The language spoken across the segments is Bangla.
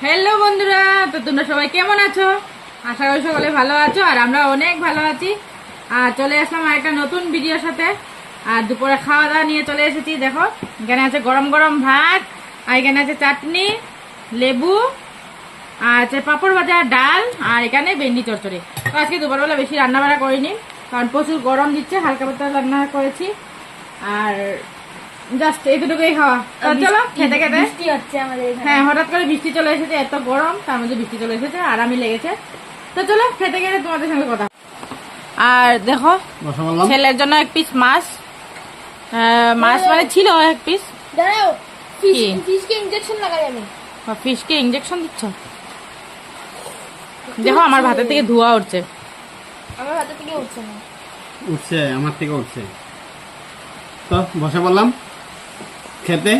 হ্যালো বন্ধুরা, তো তোমরা সবাই কেমন আছো? আশা করি সকলে ভালো আছো, আর আমরা অনেক ভালো আছি। আর চলে আসলাম একটা নতুন ভিডিওর সাথে। আর দুপুরে খাওয়া দাওয়া নিয়ে চলে এসেছি। দেখো, এখানে আছে গরম গরম ভাত, আর এখানে আছে চাটনি, লেবু, আর আছে পাঁপড় ভাজা, ডাল, আর এখানে ভেন্ডি চচ্চড়ি। তো আজকে দুপুরবেলা বেশি রান্না বান্না করিনি, কারণ প্রচুর গরম দিচ্ছে। হালকা পাতলা রান্না করেছি, আর জাস্ট এইটুকুই খাওয়া। চলো খেতে খেতে। বৃষ্টি হচ্ছে আমাদের এখানে। হ্যাঁ, হঠাৎ করে বৃষ্টি চলে এসেছে, এত গরম, তার মধ্যে বৃষ্টি চলে এসেছে, আরামই লেগেছে। তো চলো খেতে খেতে তোমাদের সঙ্গে কথা। আর দেখো, ছেলের জন্য এক পিস মাছ, মাছ মানে ছিল এক পিস। দাঁড়াও, কি? ফিশকে ইনজেকশন লাগাই আমি। ফিশকে ইঞ্জেকশন দিচ্ছ? দেখো আমার ভাতের থেকে ধোঁয়া উঠছে। আমার হাতে থেকে উঠছে না। উঠছে, আমার থেকে উঠছে। তো বসে বললাম খেতে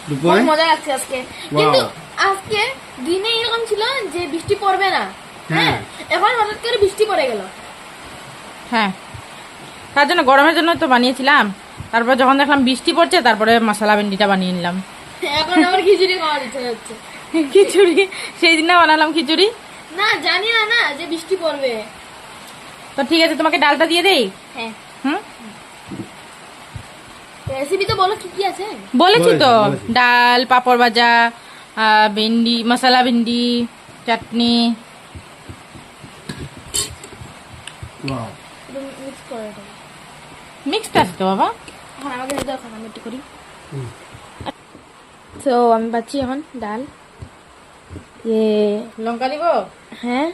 দুপুরে। খুব মজা লাগছে আজকে। কিন্তু আজকে দিনে এরকম ছিল যে বৃষ্টি পড়বে না। হ্যাঁ, এখন হঠাৎ করে বৃষ্টি পড়ে গেল। হ্যাঁ, তার জন্য গরমের জন্য তো বানিয়েছিলাম। তারপর যখন দেখলাম বৃষ্টি পড়ছে, তারপরে মশলা ভেন্ডিটা বানিয়ে নিলাম। এখন আমার খিচুড়ি খাওয়ার ইচ্ছা হচ্ছে। খিচুড়ি সেই দিন না বানালাম খিচুড়ি। না, জানি না যে বৃষ্টি পড়বে। তো ঠিক আছে, তোমাকে ডালটা দিয়ে দেই। হ্যাঁ, হুম, রেসিপি তো বলো কি কি আছে। বলেছি তো, বলেছি। ডাল, পাঁপড় ভাজা, ভেন্ডি, মশলা ভেন্ডি, চাটনি। Wow. মিক্স করে দেবো। মিক্সড আছে তো বাবা। এখন আমাকে দাও, এখন আমি একটু করি। তো আমি পাচ্ছি এখন ডাল। লঙ্কা দিব? হ্যাঁ,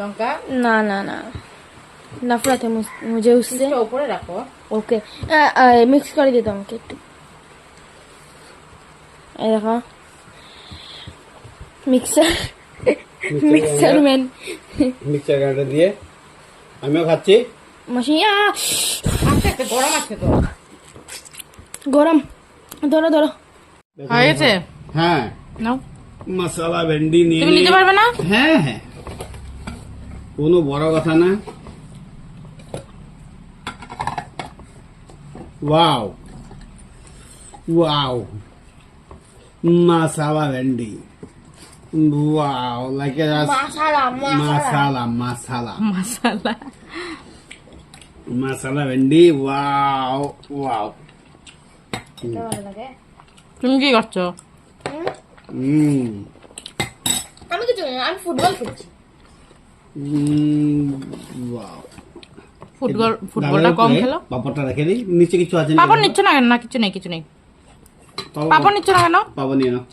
লঙ্কা না না না, नफरत है मुझे उससे। উপরে রাখো। ओके, मिक्स कर देता हूँ একটু। এই দেখো, মিক্সার ম্যান মিক্সার গ্রাইন্ডার দিয়ে আমিও খাচ্ছি। মশিয়া আস্তে আস্তে, গরম আছে তো। গরম। ধরো ধরো। হয়ে গেছে? হ্যাঁ, নাও। মশলা ভেন্ডি নিয়ে তুমি নিতে পারবে না? হ্যাঁ হ্যাঁ, কোনো বড় কথা না। ওয়াও ওয়াও, মশলা ভেন্ডি। ওয়াও, লাইক মশলা মশলা মশলা মশলা। মশলা ভেন্ডি। Wow wow. ভালো লাগে। তুমি কি করছো? আমি কিছু না, আমি ফুটবল খেলছি। ওয়াও। ফুটবলটা কম খেলো। পাপড়টা রেখে দিই, নিচে কিছু আছে পাপড় নিচ্ছ না কেন? না, কিছু নেই, কিছু নেই। পাপড় নিচ্ছ না কেন? পাপড় নিয়ে নাও,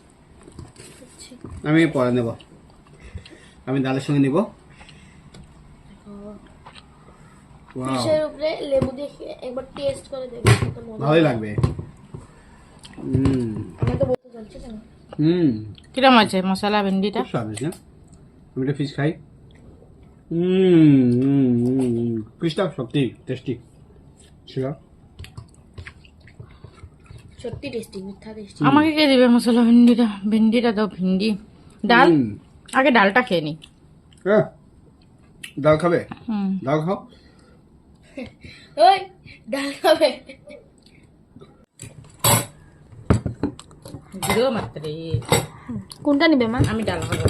আমি পরে নেব। আমি ডালের সঙ্গে নিব। ওয়াও, ফিশের উপরে লেবু দিয়ে একবার টেস্ট করে দেখো, কত মজা। ভালোই লাগবে। আমি তো বলতে চলছে কেন। কিরম আছে মশলা ভেন্ডিটা? খুব স্বাদিষ্ট না? আমি একটা ফিশ খাই। ফিশটা সত্যি টেস্টি ছিল। সত্যি টেস্টি, মিথ্যা টেস্টি। আমাকে কে দিবে মশলা ভেন্ডিটা? ভেন্ডিটা দাও, ভেন্ডি। ডাল, আগে ডালটা খেয়ে নি। ডাল খাবে? হুম, ডাল খাও। ওই ডাল খাবে। দিও মাত্রে। কোনটা নিবে মা? আমি ডাল খাবো।